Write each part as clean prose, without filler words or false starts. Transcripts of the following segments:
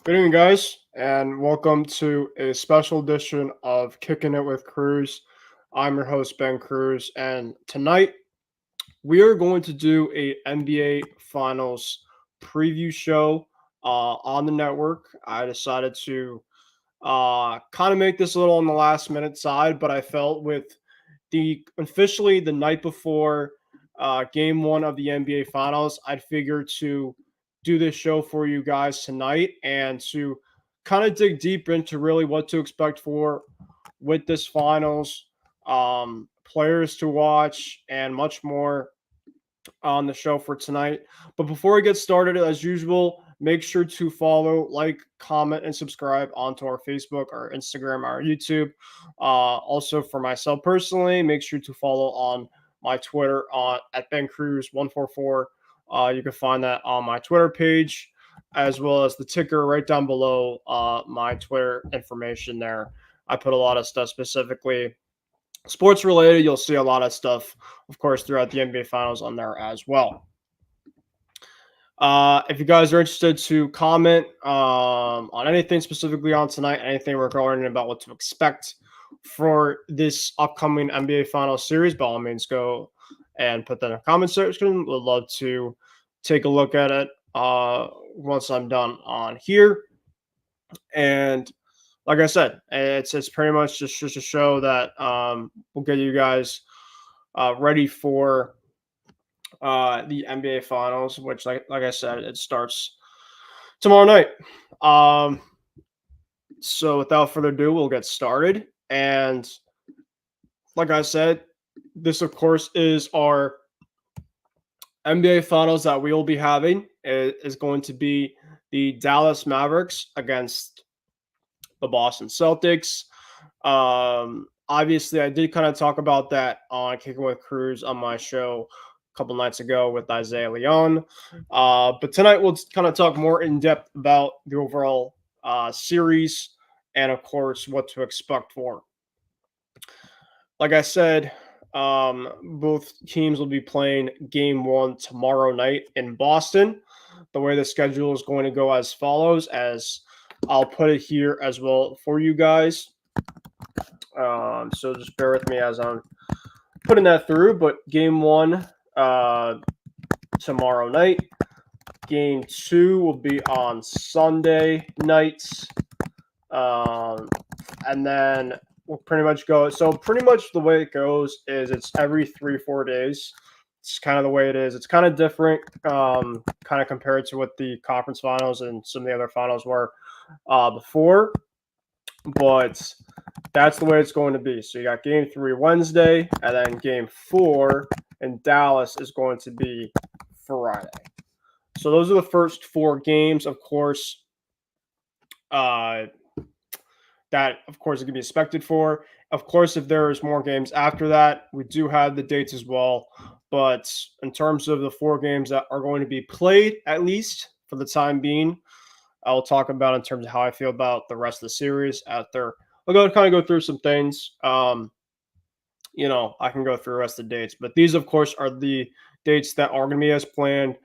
Good evening, guys, and welcome to a special edition of Kicking It with Cruz. I'm your host, Ben Cruz, and tonight we are going to do a NBA Finals preview show on the network. I decided to kind of make this a little on the last minute side, but I felt with the officially the night before game one of the NBA Finals, I'd figure to do this show for you guys tonight and to kind of dig deep into really what to expect for with this finals, players to watch, and much more on the show for tonight. But before we get started, as usual, make sure to follow, like, comment, and subscribe onto our Facebook, our Instagram, our YouTube. Also, for myself personally, make sure to follow on my Twitter on at Ben Cruz 144. You can find that on my Twitter page, as well as the ticker right down below my Twitter information there. I put a lot of stuff specifically sports related. You'll see a lot of stuff, of course, throughout the NBA Finals on there as well. If you guys are interested to comment on anything specifically on tonight, anything regarding about what to expect for this upcoming NBA Finals series, by all means, go and put that in the comment section. Would love to take a look at it once I'm done on here. And like I said, it's pretty much just a show that will get you guys ready for the NBA Finals, which like I said, it starts tomorrow night. So without further ado, we'll get started. And like I said, this of course is our NBA Finals that we will be having. It is going to be the Dallas Mavericks against the Boston Celtics. Obviously, I did kind of talk about that on Kicking with Cruz on my show a couple nights ago with Isaiah Leon. But tonight we'll kind of talk more in depth about the overall series and, of course, what to expect for. Like I said, both teams will be playing game one tomorrow night in Boston. The way the schedule is going to go as follows, as I'll put it here as well for you guys. So just bear with me as I'm putting that through. But game one tomorrow night. Game two will be on Sunday nights. And then we'll pretty much go. So pretty much the way it goes is it's every 3-4 days. It's kind of the way it is. It's kind of different, kind of compared to what the conference finals and some of the other finals were before. But that's the way it's going to be. So you got game 3 Wednesday, and then game 4 in Dallas is going to be Friday. So those are the first 4 games, of course, that, of course, it can be expected for. Of course, if there's more games after that, we do have the dates as well. But in terms of the 4 games that are going to be played, at least for the time being, I'll talk about in terms of how I feel about the rest of the series after. I'll kind of go through some things. I can go through the rest of the dates. But these, of course, are the dates that are going to be as planned.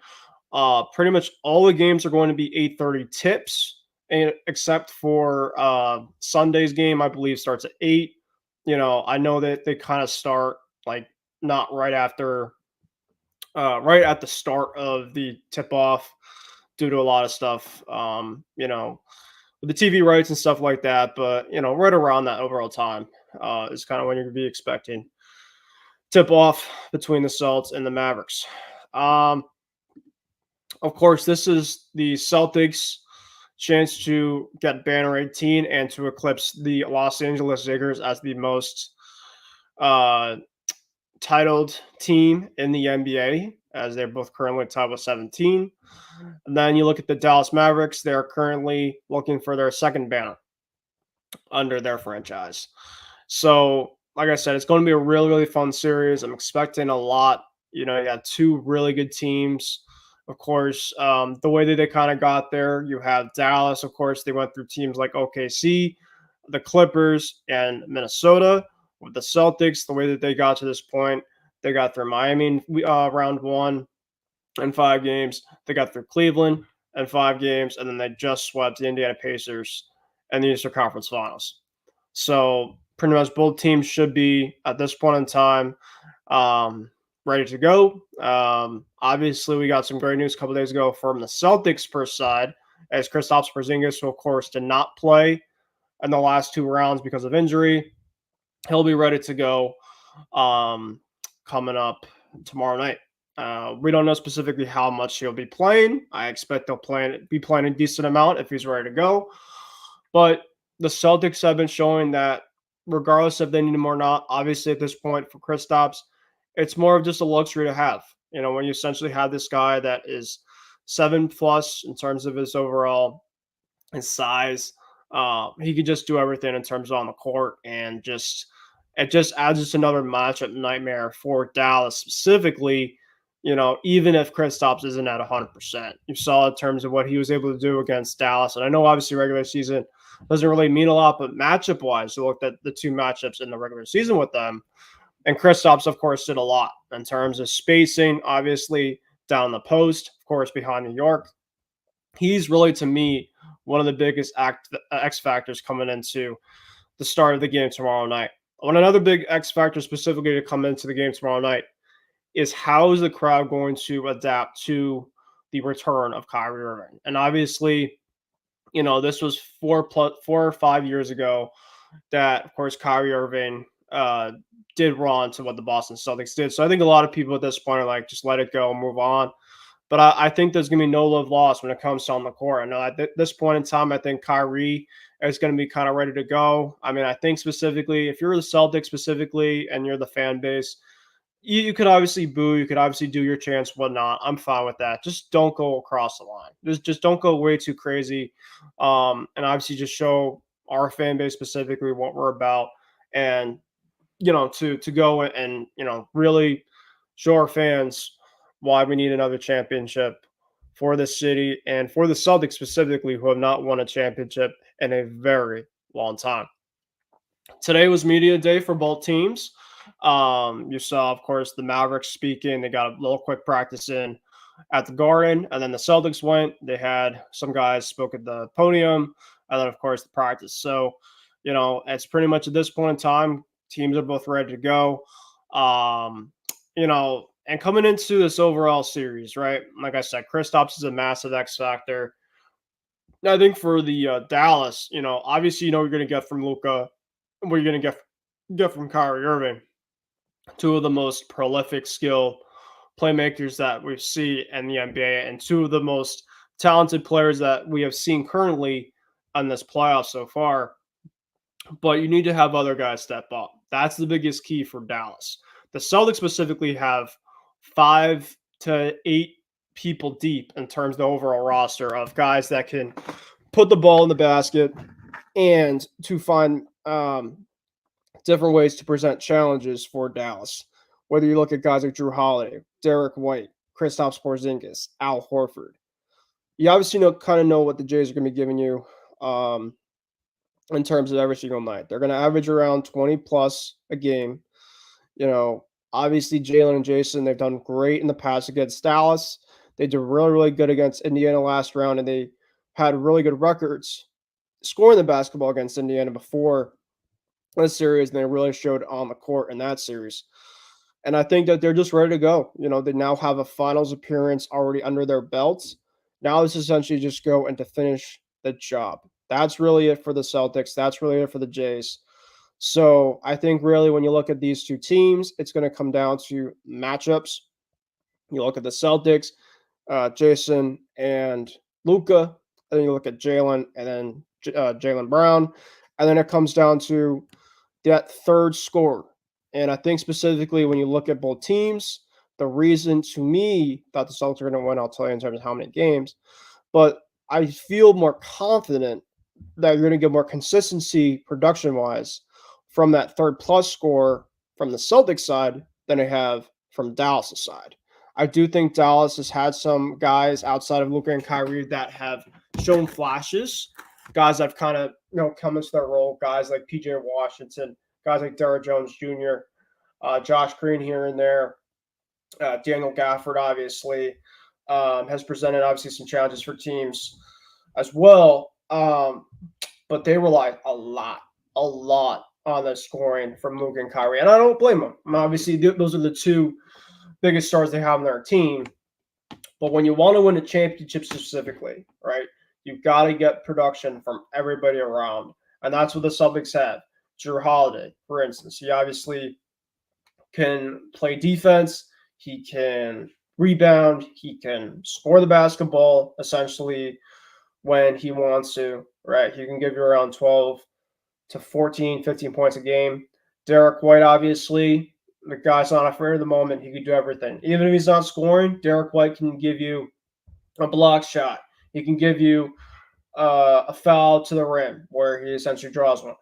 Pretty much all the games are going to be 8:30 tips, and except for Sunday's game, I believe starts at 8. I know that they kind of start like not right after, right at the start of the tip-off due to a lot of stuff, with the TV rights and stuff like that. But, right around that overall time is kind of when you're going to be expecting tip-off between the Celtics and the Mavericks. Of course, this is the Celtics' chance to get banner 18 and to eclipse the Los Angeles Lakers as the most titled team in the NBA, as they're both currently tied with 17. And then you look at the Dallas Mavericks. They're currently looking for their second banner under their franchise. So, like I said, it's going to be a really, really fun series. I'm expecting a lot. You got 2 really good teams. Of course, the way that they kind of got there, you have Dallas. Of course, they went through teams like OKC, the Clippers, and Minnesota. With the Celtics, the way that they got to this point, they got through Miami round 1 in 5 games. They got through Cleveland in 5 games, and then they just swept the Indiana Pacers in the Eastern Conference Finals. So pretty much both teams should be at this point in time ready to go. Obviously, we got some great news a couple days ago from the Celtics per side, as Kristaps Porzingis, who of course did not play in the last 2 rounds because of injury. He'll be ready to go coming up tomorrow night. We don't know specifically how much he'll be playing. I expect he'll be playing a decent amount if he's ready to go. But the Celtics have been showing that regardless if they need him or not, obviously at this point for Kristaps, it's more of just a luxury to have. When you essentially have this guy that is 7+ in terms of his overall his size, he could just do everything in terms of on the court, and it just adds just another matchup nightmare for Dallas specifically. Even if Kristaps isn't at 100%, you saw in terms of what he was able to do against Dallas. And I know obviously regular season doesn't really mean a lot, but matchup wise, you looked at the 2 matchups in the regular season with them, and Kristaps, of course, did a lot in terms of spacing, obviously down the post, of course, behind New York. He's really, to me, one of the biggest X factors coming into the start of the game tomorrow night. Another big X factor specifically to come into the game tomorrow night is how is the crowd going to adapt to the return of Kyrie Irving? And obviously, this was 4 or 5 years ago that, of course, Kyrie Irving did run to what the Boston Celtics did. So I think a lot of people at this point are like, just let it go, move on. But I think there's going to be no love lost when it comes to on the court. I know at this point in time, I think Kyrie is going to be kind of ready to go. I mean, I think specifically, if you're the Celtics specifically and you're the fan base, you could obviously boo, you could obviously do your chants, whatnot. I'm fine with that. Just don't go across the line. Just don't go way too crazy. And obviously just show our fan base specifically what we're about. And, to go and, really show our fans why we need another championship for the city and for the Celtics specifically, who have not won a championship in a very long time. Today was media day for both teams. You saw, of course, the Mavericks speaking. They got a little quick practice in at the Garden, and then the Celtics went. They had some guys spoke at the podium, and then, of course, the practice. So, it's pretty much at this point in time, teams are both ready to go. And coming into this overall series, right? Like I said, Kristaps is a massive X factor. I think for the Dallas, obviously, you're going to get from Luka, what you're going to get from Kyrie Irving, 2 of the most prolific skill playmakers that we see in the NBA, and 2 of the most talented players that we have seen currently on this playoff so far. But you need to have other guys step up. That's the biggest key for Dallas. The Celtics specifically have 5 to 8 people deep in terms of the overall roster of guys that can put the ball in the basket and to find different ways to present challenges for Dallas. Whether you look at guys like Jrue Holiday, Derek White, Kristaps Porzingis, Al Horford, you obviously kind of know what the Jays are going to be giving you in terms of every single night. They're going to average around 20 plus a game. Obviously Jalen and Jason, they've done great in the past against Dallas. They did really, really good against Indiana last round, and they had really good records scoring the basketball against Indiana before the series, and they really showed on the court in that series. And I think that they're just ready to go. They now have a finals appearance already under their belts. Now it's essentially just go and to finish the job. That's really it for the Celtics. That's really it for the Jays. So I think really when you look at these 2 teams, it's going to come down to matchups. You look at the Celtics, Jason and Luka, and then you look at Jalen and then Jaylen Brown, and then it comes down to that third scorer. And I think specifically when you look at both teams, the reason to me that the Celtics are going to win, I'll tell you in terms of how many games, but I feel more confident that you're going to get more consistency production-wise from that third plus score from the Celtics side than I have from Dallas' side. I do think Dallas has had some guys outside of Luka and Kyrie that have shown flashes, guys that have kind of come into their role, guys like PJ Washington, guys like Derrick Jones Jr., Josh Green here and there, Daniel Gafford, obviously. has presented obviously some challenges for teams as well. But they rely a lot on the scoring from Luka and Kyrie, and I don't blame them. I mean, obviously, those are the two biggest stars they have on their team. But when you want to win a championship specifically, right, you've got to get production from everybody around, and that's what the Celtics have. Drew Holiday, for instance, he obviously can play defense. He can rebound. He can score the basketball essentially when he wants to, right? He can give you around 12 to 14, 15 points a game. Derek White, obviously, the guy's not afraid of the moment. He can do everything. Even if he's not scoring, Derek White can give you a block shot. He can give you a foul to the rim where he essentially draws one.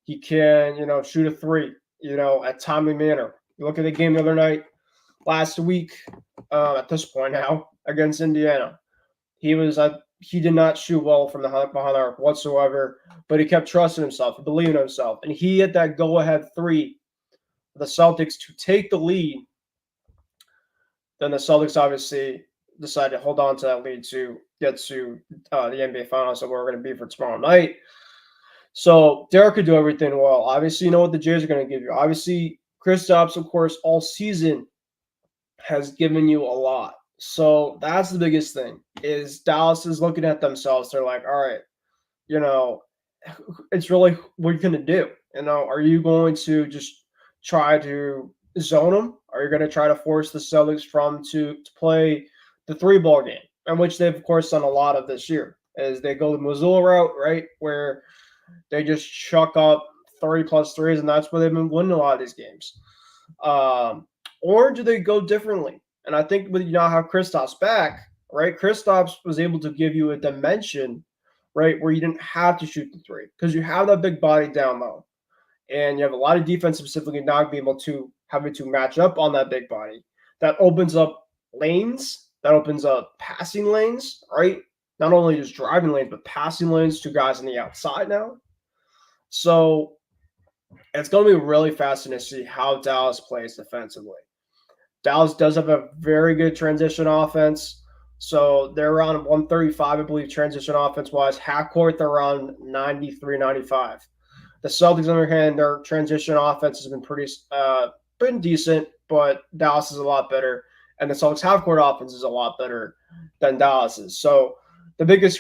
He can, shoot a three, at timely manner. You look at the game the other night, last week, at this point now, against Indiana. He did not shoot well from the behind the arc whatsoever, but he kept trusting himself, believing in himself, and he hit that go-ahead three for the Celtics to take the lead. Then the Celtics obviously decided to hold on to that lead to get to the NBA Finals that we're going to be for tomorrow night. So Derek could do everything well. Obviously, you know what the Jays are going to give you. Obviously, Kristaps, of course, all season has given you a lot. So that's the biggest thing is Dallas is looking at themselves. They're like, all right, it's really what are you going to do? Are you going to just try to zone them? Are you going to try to force the Celtics to play the three ball game, in which they've of course done a lot of this year, as they go the Missoula route, right, where they just chuck up 30 plus threes, and that's where they've been winning a lot of these games. Or do they go differently? And I think with you now have Kristaps back, right? Kristaps was able to give you a dimension, right, where you didn't have to shoot the three because you have that big body down low, and you have a lot of defense specifically not being able to having to match up on that big body. That opens up lanes. That opens up passing lanes, right? Not only just driving lanes, but passing lanes to guys on the outside now. So it's going to be really fascinating to see how Dallas plays defensively. Dallas does have a very good transition offense. So they're around 135, I believe, transition offense-wise. Half court, they're around 93, 95. The Celtics, on the other hand, their transition offense has been pretty decent, but Dallas is a lot better. And the Celtics half-court offense is a lot better than Dallas's. So the biggest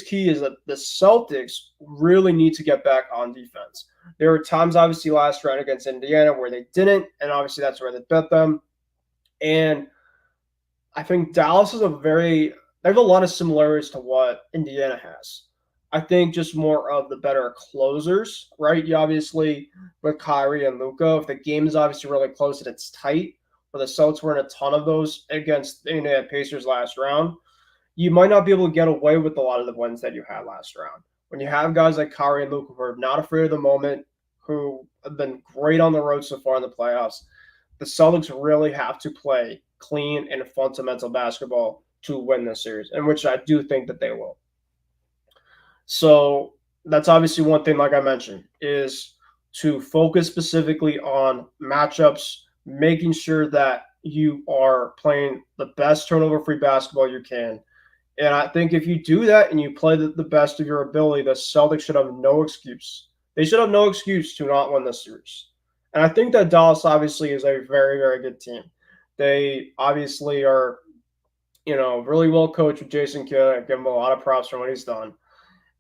key is that the Celtics really need to get back on defense. There were times, obviously, last round against Indiana where they didn't, and obviously that's where they bet them. And I think Dallas there's a lot of similarities to what Indiana has. I think just more of the better closers, right? You obviously, with Kyrie and Luka, if the game is obviously really close and it's tight, where the Celtics were in a ton of those against the Indiana Pacers last round, you might not be able to get away with a lot of the wins that you had last round. When you have guys like Kyrie and Luka who are not afraid of the moment, who have been great on the road so far in the playoffs, the Celtics really have to play clean and fundamental basketball to win this series, in which I do think that they will. So that's obviously one thing, like I mentioned, is to focus specifically on matchups, making sure that you are playing the best turnover-free basketball you can. And I think if you do that and you play the best of your ability, the Celtics should have no excuse. They should have no excuse to not win this series. And I think that Dallas obviously is a very, very good team. They obviously are, really well coached with Jason Kidd. I give him a lot of props for what he's done.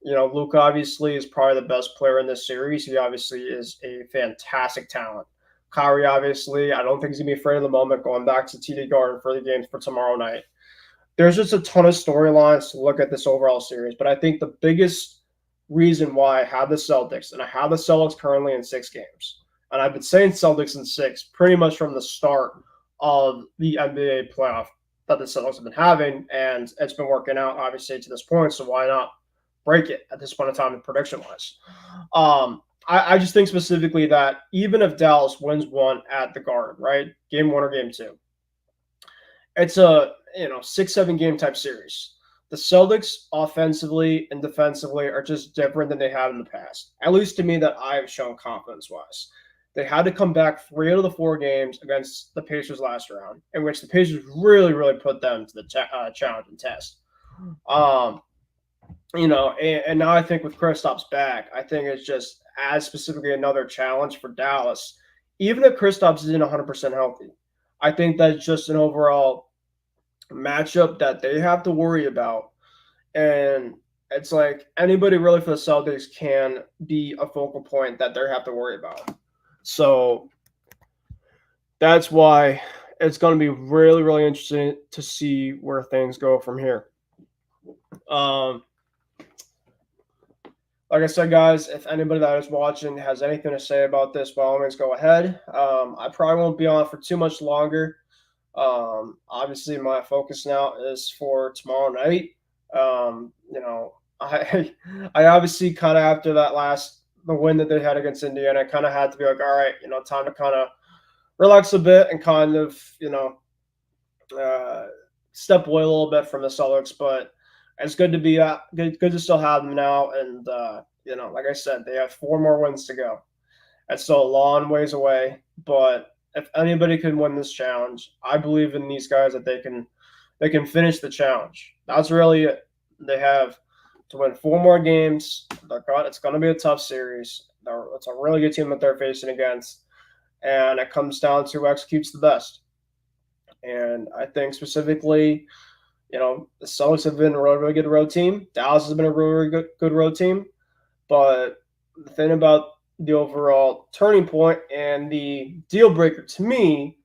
Luka obviously is probably the best player in this series. He obviously is a fantastic talent. Kyrie, obviously, I don't think he's going to be afraid of the moment going back to TD Garden for the games for tomorrow night. There's just a ton of storylines to look at this overall series, but I think the biggest reason why I have the Celtics, and I have the Celtics currently in 6 games, and I've been saying Celtics in 6 pretty much from the start of the NBA playoff that the Celtics have been having, and it's been working out, obviously, to this point, so why not break it at this point in time prediction-wise? I just think specifically that even if Dallas wins one at the Garden, right, game 1 or game 2, it's a 6-7 game type series. The Celtics offensively and defensively are just different than they have in the past. At least to me that I have shown confidence-wise. They had to come back 3 out of the 4 games against the Pacers last round, in which the Pacers really, really put them to the challenge and test. Um, and now I think with Kristaps back, I think it's just as specifically another challenge for Dallas. Even if Kristaps isn't 100% healthy, I think that's just an overall matchup that they have to worry about. And it's like anybody really for the Celtics can be a focal point that they have to worry about. So that's why it's going to be really, really interesting to see where things go from here. Um, like I said, guys, if anybody that is watching has anything to say about this, by all means, go ahead. I probably won't be on for too much longer. Obviously, my focus now is for tomorrow night. I I obviously kind of after the win that they had against Indiana, I kind of had to be like, all right, time to kind of relax a bit and kind of uh, step away a little bit from the Celtics. But it's good to be good to still have them now. And like I said, they have 4 more wins to go. That's still a long ways away, but if anybody can win this challenge, I believe in these guys that they can finish the challenge. That's really it. They have to win 4 more games. It's going to be a tough series. It's a really good team that they're facing against, and it comes down to who executes the best. And I think specifically, the Celtics have been a really, really good road team. Dallas has been a really, really good road team. But the thing about the overall turning point and the deal breaker to me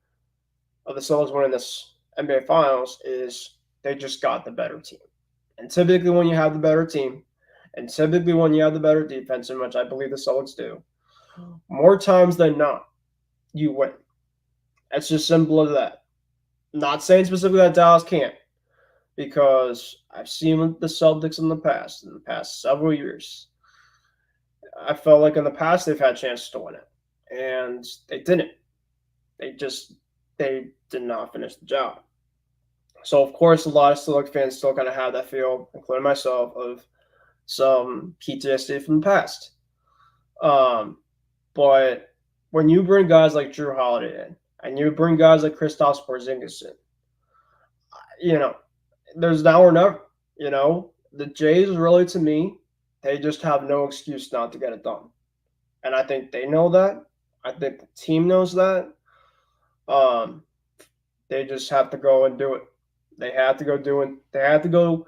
of the Celtics winning this NBA Finals is they just got the better team. And typically, when you have the better team, and typically when you have the better defense, in which I believe the Celtics do, more times than not, you win. It's just simple as that. Not saying specifically that Dallas can't, because I've seen the Celtics in the past several years. I felt like in the past they've had chances to win it, and they didn't. They did not finish the job. So of course, a lot of Celtics fans still kind of have that feel, including myself, of some PTSD from the past. But when you bring guys like Drew Holiday in, and you bring guys like Kristaps Porzingis in, there's now or never. The Jays really, to me, they just have no excuse not to get it done. And I think they know that. I think the team knows that. They just have to go and do it. They have to go do it. They have to go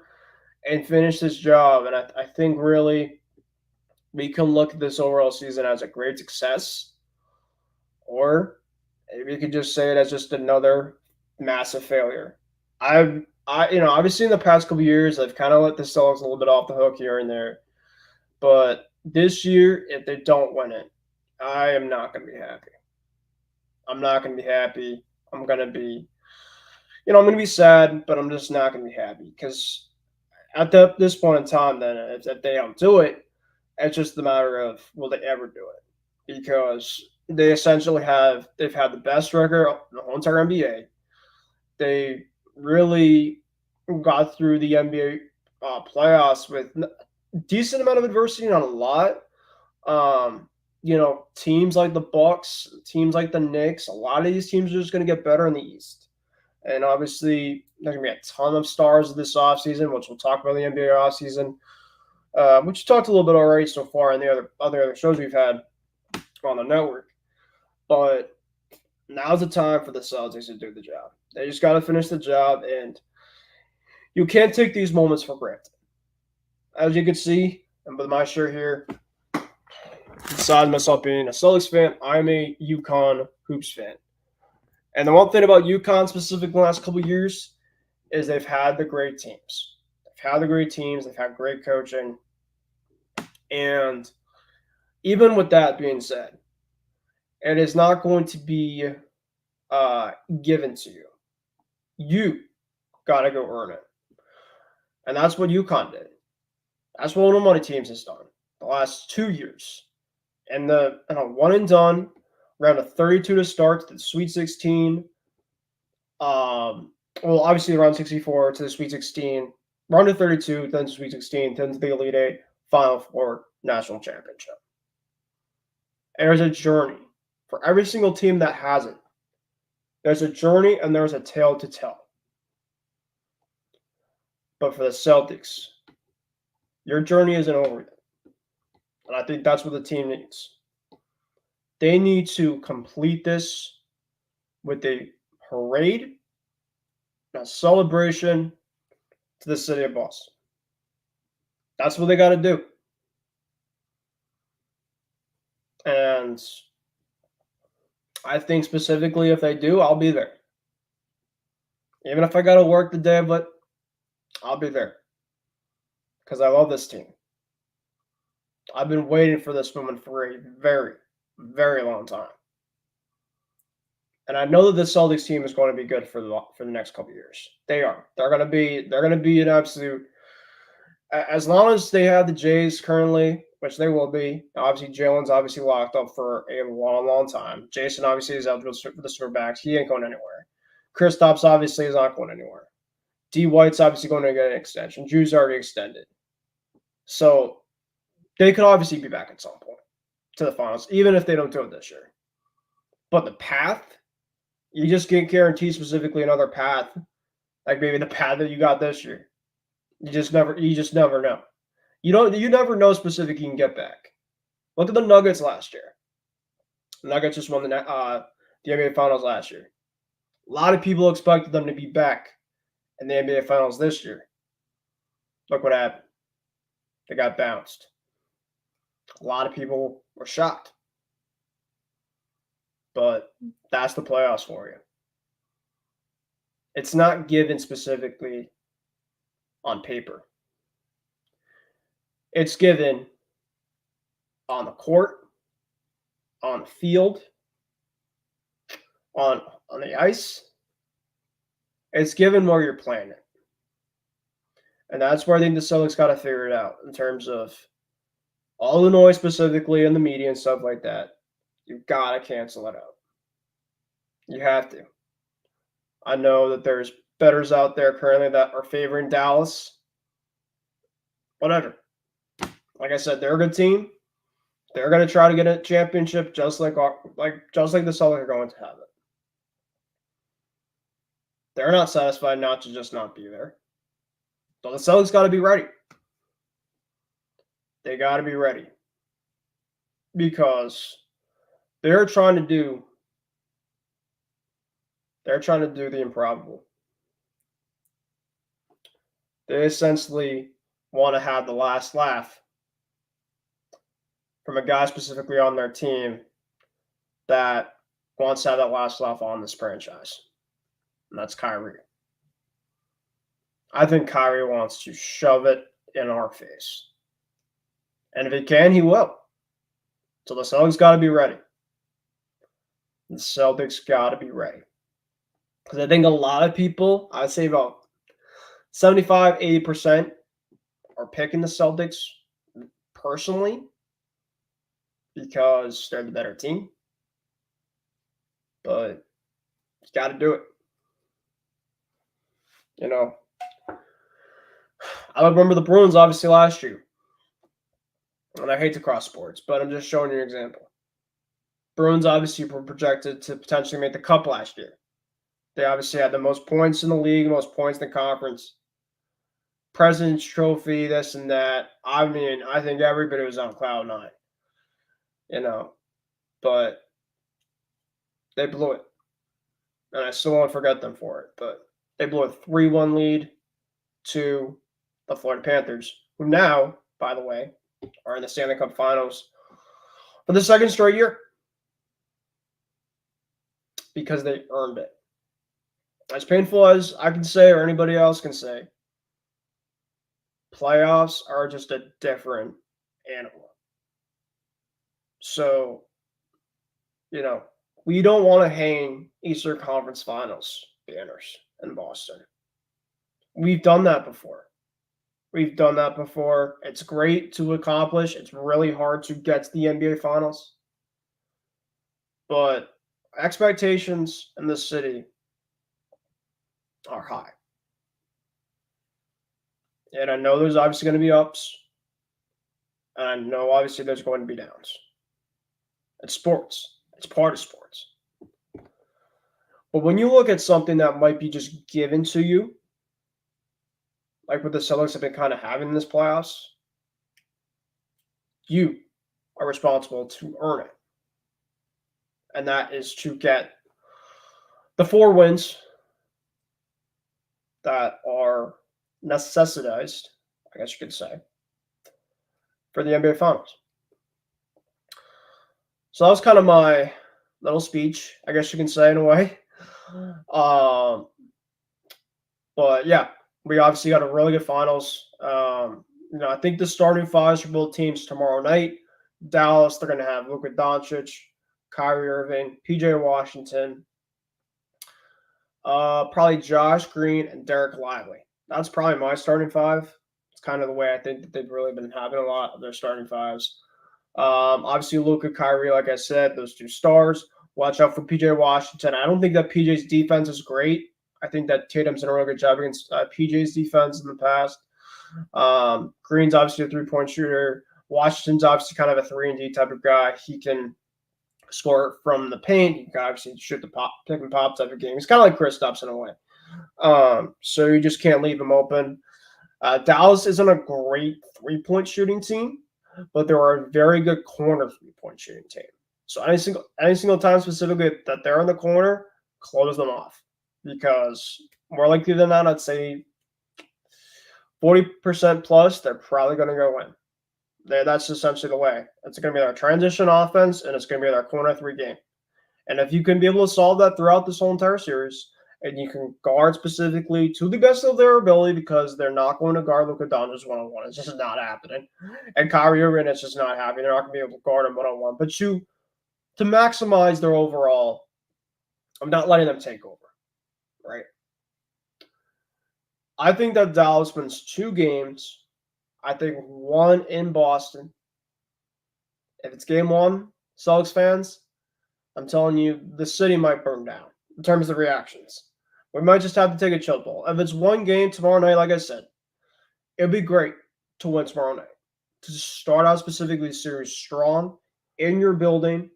and finish this job. And I think really we can look at this overall season as a great success, or we could just say it as just another massive failure. Obviously in the past couple years, I've kind of let the Celtics a little bit off the hook here and there. But this year, if they don't win it, I am not going to be happy. I'm not going to be happy. I'm going to be, I'm going to be sad, but I'm just not going to be happy because at this point in time, then if they don't do it, it's just a matter of will they ever do it? Because they've had the best record in the whole entire NBA. They really got through the NBA playoffs with decent amount of adversity, not a lot. Teams like the Bucks, teams like the Knicks, a lot of these teams are just going to get better in the East. And obviously, there's going to be a ton of stars this offseason, which we'll talk about in the NBA offseason, which we talked a little bit already so far in the other shows we've had on the network. But now's the time for the Celtics to do the job. They just got to finish the job, and you can't take these moments for granted. As you can see, and with my shirt here, besides myself being a Celtics fan, I'm a UConn Hoops fan. And the one thing about UConn specifically in the last couple of years is they've had the great teams. They've had the great teams. They've had great coaching. And even with that being said, it is not going to be given to you. You got to go earn it. And that's what UConn did. That's what one of my teams has done the last 2 years. And a one and done, round of 32 to start to the Sweet 16. Obviously round 64 to the Sweet 16, round of 32, then to Sweet 16, then to the Elite Eight, Final Four, National Championship. There's a journey For every single team that has it, there's a journey and there's a tale to tell. But for the Celtics, your journey isn't over yet. And I think that's what the team needs. They need to complete this with a parade, a celebration to the city of Boston. That's what they got to do. And I think specifically if they do, I'll be there. Even if I got to work the day, but I'll be there. Because I love this team. I've been waiting for this moment for a very, very long time. And I know that the Celtics team is going to be good for the next couple of years. They are. They're going to be an absolute. As long as they have the Jays currently, which they will be. Obviously, Jalen's obviously locked up for a long, long time. Jason obviously is eligible for the Superbacks. He ain't going anywhere. Kristaps obviously is not going anywhere. D. White's obviously going to get an extension. Drew's already extended. So they could obviously be back at some point to the finals, even if they don't do it this year. But the path, you just can't guarantee specifically another path, like maybe the path that you got this year. You just never know. You never know specifically you can get back. Look at the Nuggets last year. The Nuggets just won the NBA Finals last year. A lot of people expected them to be back in the NBA Finals this year. Look what happened. They got bounced. A lot of people were shocked. But that's the playoffs for you. It's not given specifically on paper. It's given on the court, on the field, on the ice. It's given where you're playing it. And that's where I think the Celtics got to figure it out in terms of all the noise specifically in the media and stuff like that. You've got to cancel it out. You have to. I know that there's bettors out there currently that are favoring Dallas. Whatever. Like I said, they're a good team. They're going to try to get a championship just like the Celtics are going to have it. They're not satisfied not to just not be there. So the Celtics got to be ready. They got to be ready. Because they're trying to do the improbable. They essentially want to have the last laugh from a guy specifically on their team that wants to have that last laugh on this franchise. And that's Kyrie. I think Kyrie wants to shove it in our face. And if he can, he will. So the Celtics got to be ready. The Celtics got to be ready. Because I think a lot of people, I'd say about 75, 80% are picking the Celtics personally because they're the better team. But you got to do it. You know, I remember the Bruins obviously last year. And I hate to cross sports, but I'm just showing you an example. Bruins obviously were projected to potentially make the cup last year. They obviously had the most points in the league, most points in the conference. President's Trophy, this and that. I mean, I think everybody was on cloud nine. You know, but they blew it. And I still won't forget them for it. But they blew a 3-1 lead to the Florida Panthers, who now, by the way, are in the Stanley Cup Finals for the second straight year because they earned it. As painful as I can say or anybody else can say, playoffs are just a different animal. So, you know, we don't want to hang Eastern Conference Finals banners in Boston. We've done that before. It's great to accomplish. It's really hard to get to the NBA Finals. But expectations in this city are high. And I know there's obviously going to be ups. And I know obviously there's going to be downs. It's sports. It's part of sports. But when you look at something that might be just given to you, like what the Celtics have been kind of having in this playoffs, you are responsible to earn it. And that is to get the 4 wins that are necessitized, I guess you could say, for the NBA Finals. So that was kind of my little speech, I guess you can say, in a way. But yeah, we obviously got a really good finals. I think the starting fives for both teams tomorrow night. Dallas, they're going to have Luka Doncic, Kyrie Irving, PJ Washington, probably Josh Green and Derek Lively. That's probably my starting five. It's kind of the way I think that they've really been having a lot of their starting fives. Obviously, Luka, Kyrie, like I said, those 2 stars. Watch out for PJ Washington. I don't think that PJ's defense is great. I think that Tatum's done a really good job against PJ's defense in the past. Green's obviously a 3-point shooter. Washington's obviously kind of a 3-and-D type of guy. He can score from the paint. He can obviously shoot the pick and pop type of game. He's kind of like Kristaps in a way. So you just can't leave him open. Dallas isn't a great 3-point shooting team, but they're a very good corner 3-point shooting team. So any single time specifically that they're in the corner, close them off. Because more likely than not, I'd say 40% plus, they're probably going to go in. That's essentially the way. It's going to be their transition offense, and it's going to be their corner 3 game. And if you can be able to solve that throughout this whole entire series, and you can guard specifically to the best of their ability, because they're not going to guard Luka Doncic one-on-one. It's just not happening. And Kyrie Irving, it's just not happening. They're not going to be able to guard him one-on-one. But to maximize their overall, I'm not letting them take over. Right. I think that Dallas wins 2 games. I think 1 in Boston. If it's game 1, Celtics fans, I'm telling you, the city might burn down in terms of reactions. We might just have to take a chill pill. If it's 1 game tomorrow night, like I said, it'd be great to win tomorrow night. To start out specifically the series strong in your building,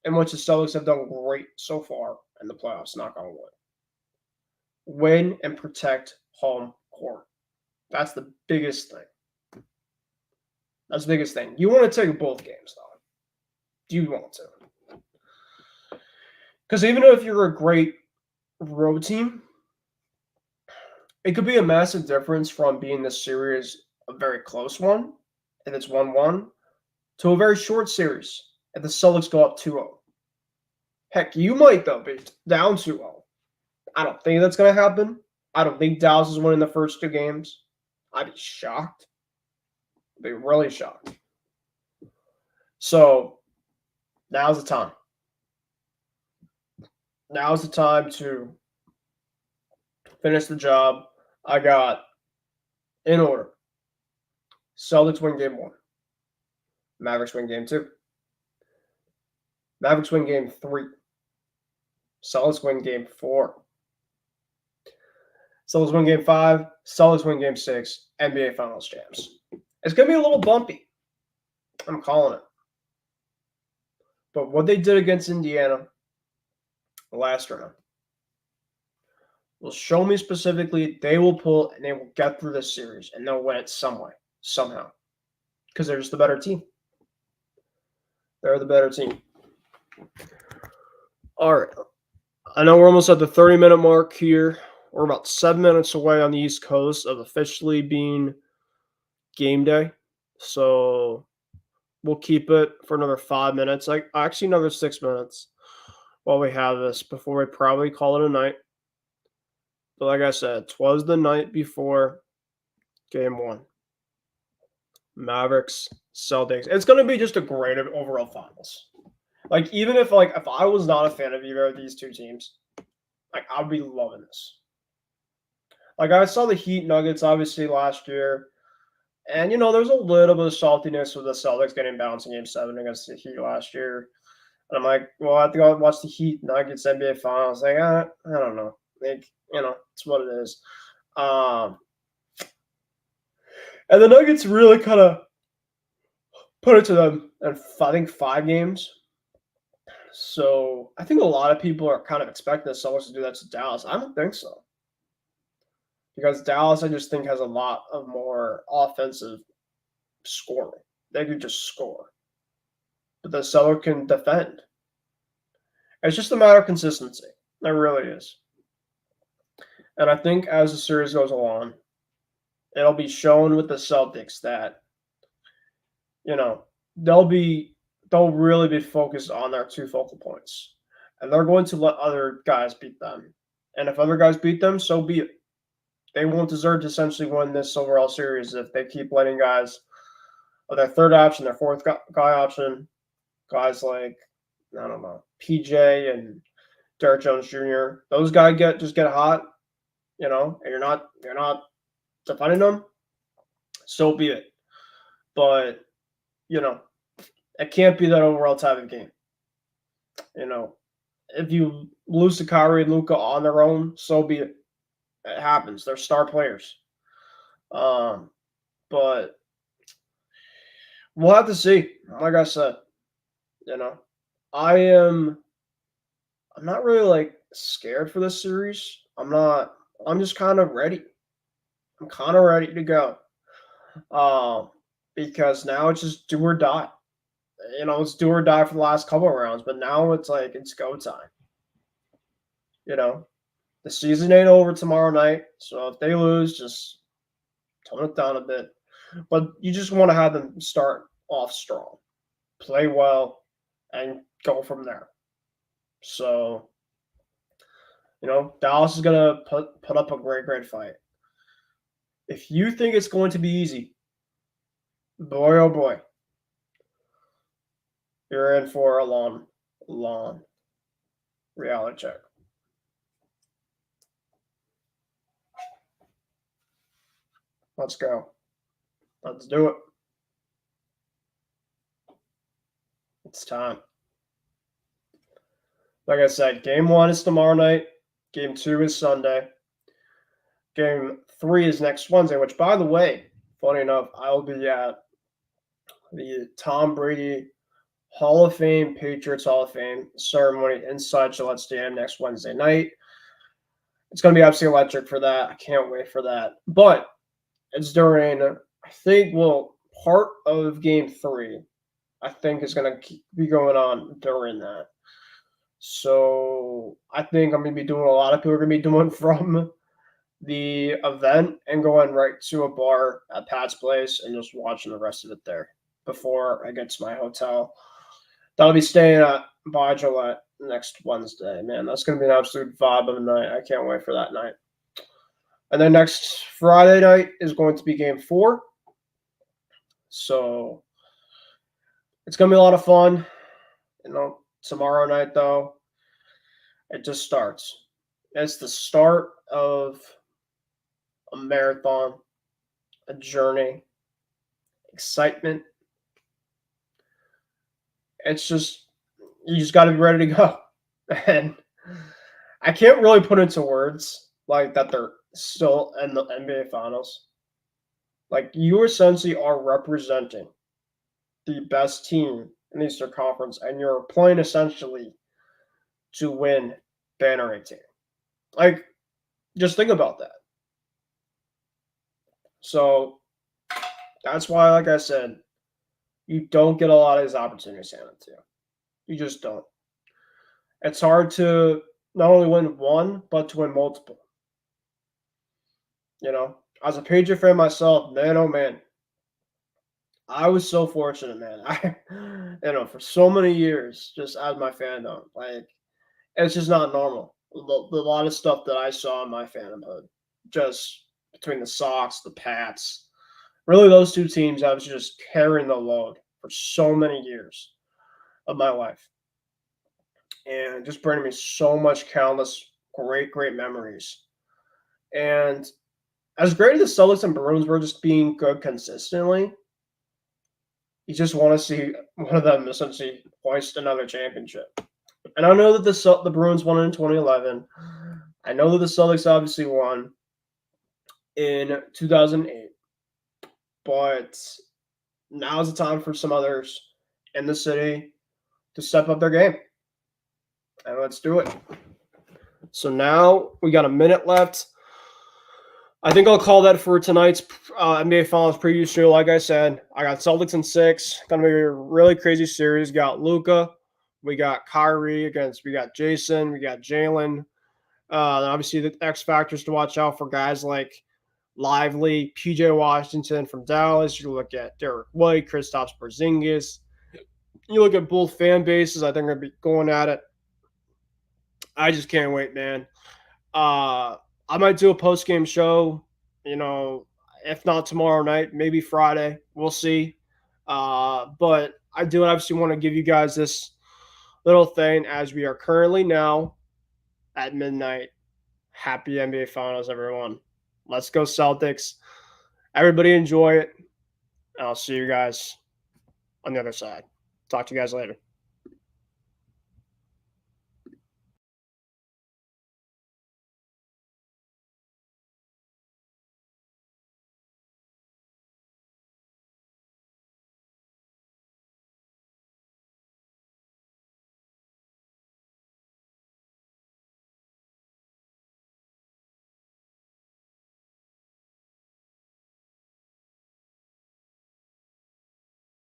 in which the Celtics have done great so far in the playoffs, knock on wood. Win and protect home court. That's the biggest thing. That's the biggest thing. You want to take both games, though. You want to. Because even if you're a great road team, it could be a massive difference from being this series a very close one, if it's 1-1, to a very short series if the Celtics go up 2-0. Heck, you might, though, be down 2-0. I don't think that's going to happen. I don't think Dallas is winning the first 2 games. I'd be shocked. I'd be really shocked. So, now's the time. Now's the time to finish the job. I got, in order, Celtics win game 1. Mavericks win game 2. Mavericks win game 3. Celtics win game 4. Celtics win game 5. Celtics win game 6. NBA Finals champs. It's going to be a little bumpy. I'm calling it. But what they did against Indiana last round will show me specifically they will pull and they will get through this series and they'll win it some way, somehow. Because they're just the better team. They're the better team. All right. I know we're almost at the 30-minute mark here. We're about 7 minutes away on the East Coast of officially being game day. So we'll keep it for another 5 minutes. Actually, another 6 minutes while we have this before we probably call it a night. But like I said, Twas the night before game 1. Mavericks, Celtics. It's going to be just a great overall finals. Even if I was not a fan of either of these 2 teams, I'd be loving this. I saw the Heat Nuggets obviously last year, and there's a little bit of saltiness with the Celtics getting bounced in Game 7 against the Heat last year. And I'm like, well, I have to go watch the Heat Nuggets NBA Finals. I don't know. It's what it is. And the Nuggets really kind of put it to them in, I think, 5 games. So I think a lot of people are kind of expecting the Celtics to do that to Dallas. I don't think so because Dallas, I just think, has a lot of more offensive scoring. They could just score, but the Celtics can defend. It's just a matter of consistency. It really is. And I think as the series goes along, it'll be shown with the Celtics that you know they'll really be focused on their two focal points, and they're going to let other guys beat them. And if other guys beat them, so be it. They won't deserve to essentially win this overall series if they keep letting guys of their third option, their fourth guy option, guys like I don't know PJ and Derrick Jones Jr. Those guys get hot, and you're not defending them. So be it. But you know, it can't be that overall type of game. You know, if you lose to Kyrie and Luka on their own, so be it. It happens. They're star players. Um, but we'll have to see. Like I said, you know, I am. I'm not really like scared for this series. I'm not. I'm just kind of ready. I'm kind of ready to go. Um, because now it's just do or die. It's do or die for the last couple of rounds, but now it's like it's go time. You know, the season ain't over tomorrow night, so if they lose, just tone it down a bit. But you just want to have them start off strong, play well, and go from there. So, Dallas is gonna put up a great fight. If you think it's going to be easy, boy oh boy, you're in for a long reality check. Let's go. Let's do it. It's time. Like I said, game 1 is tomorrow night. Game 2 is Sunday. Game 3 is next Wednesday, which, by the way, funny enough, I'll be at the Tom Brady Hall of Fame, Patriots Hall of Fame ceremony inside Gillette Stadium next Wednesday night. It's going to be absolutely electric for that. I can't wait for that. But it's during, I think, part of game 3, I think, is going to be going on during that. So I think I'm going to be doing a lot of people are going to be doing from the event and going right to a bar at Pat's place and just watching the rest of it there before I get to my hotel. That'll be staying at by Gillette next Wednesday. Man, that's going to be an absolute vibe of a night. I can't wait for that night. And then next Friday night is going to be game 4. So it's going to be a lot of fun. Tomorrow night, though, it just starts. It's the start of a marathon, a journey, excitement. It's just, you just got to be ready to go. And I can't really put into words like that they're still in the NBA Finals. Like, you essentially are representing the best team in the Eastern Conference, and you're playing essentially to win banner 18. Like, just think about that. So that's why, like I said, you don't get a lot of these opportunities handed to you. You just don't. It's hard to not only win one, but to win multiple. As a Patriot fan myself, man, oh man, I was so fortunate, man. For so many years, just as my fandom, like, it's just not normal. A lot of stuff that I saw in my fandomhood, just between the Sox, the Pats, really those two teams, I was just carrying the load for so many years of my life. And just bringing me so much countless great memories. And as great as the Celtics and Bruins were just being good consistently, you just want to see one of them essentially hoist another championship. And I know that the Bruins won in 2011. I know that the Celtics obviously won in 2008. But now's the time for some others in the city to step up their game. And let's do it. So now we got a minute left. I think I'll call that for tonight's NBA Finals preview show. Like I said, I got Celtics in 6. Gonna be a really crazy series. Got Luka, we got Kyrie we got Jason, we got Jalen. Obviously, the X factors to watch out for guys like Lively, PJ Washington from Dallas. You look at Derek White, Kristaps Porzingis. You look at both fan bases. I think they're going to be going at it. I just can't wait, man. I might do a post game show. If not tomorrow night, maybe Friday. We'll see. But I do obviously want to give you guys this little thing as we are currently now at midnight. Happy NBA Finals, everyone. Let's go Celtics. Everybody enjoy it. And I'll see you guys on the other side. Talk to you guys later.